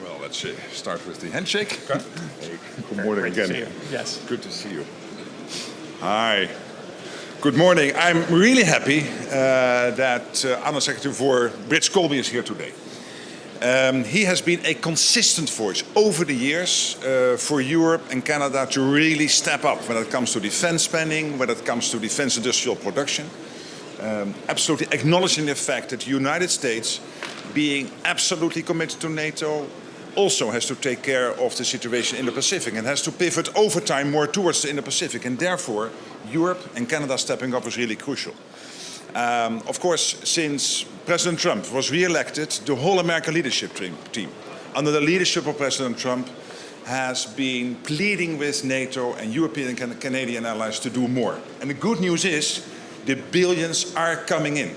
Well, let's start with the handshake. Okay. Hey, good morning again. To see you. Yes. Good to see you. Hi. Good morning. I'm really happy that Under Secretary for Elbridge Colby is here today. He has been a consistent voice over the years for Europe and Canada to really step up when it comes to defense spending, when it comes to defense industrial production. Absolutely acknowledging the fact that the United States, being absolutely committed to NATO, also has to take care of the situation in the Pacific and has to pivot over time more towards the Indo-Pacific. And therefore, Europe and Canada stepping up is really crucial. Of course, since President Trump was re-elected, the whole American leadership team, under the leadership of President Trump, has been pleading with NATO and European and Canadian allies to do more. And the good news is, the billions are coming in.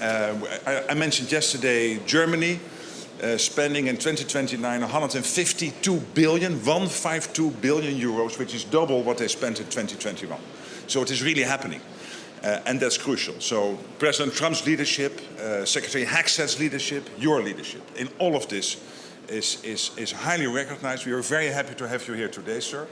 I mentioned yesterday Germany spending in 2029 152 billion, 152 billion euros, which is double what they spent in 2021. So it is really happening. And that's crucial. So President Trump's leadership, Secretary Hagsted's leadership, your leadership in all of this is highly recognized. We are very happy to have you here today, sir,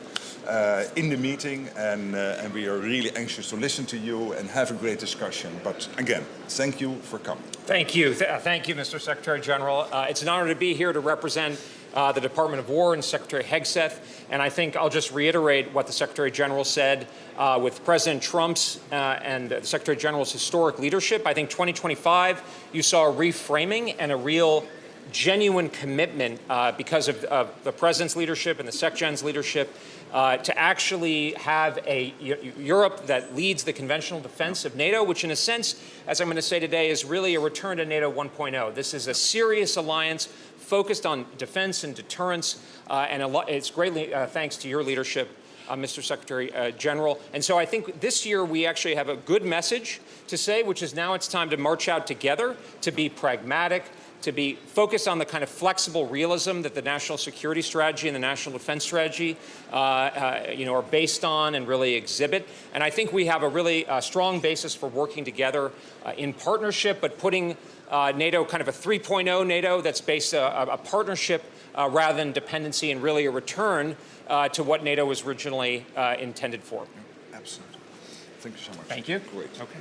in the meeting, and we are really anxious to listen to you and have a great discussion. But again, thank you for coming. Thank you. Thank you, Mr. Secretary General. It's an honor to be here to represent the Department of War and Secretary Hegseth. And I think I'll just reiterate what the Secretary General said with President Trump's and the Secretary General's historic leadership. I think 2025, you saw a reframing and a real genuine commitment because of the President's leadership and the SecGen's leadership to actually have a Europe that leads the conventional defense of NATO, which in a sense, as I'm going to say today, is really a return to NATO 1.0. This is a serious alliance focused on defense and deterrence, and it's greatly thanks to your leadership, Mr. Secretary General. And so I think this year we actually have a good message to say, which is now it's time to march out together, to be pragmatic, to be focused on the kind of flexible realism that the national security strategy and the national defense strategy are based on and really exhibit. And I think we have a really strong basis for working together in partnership, but putting NATO kind of a 3.0 NATO that's based a partnership rather than dependency, and really a return to what NATO was originally intended for. Absolutely. Thank you so much. Thank you. Great. Okay.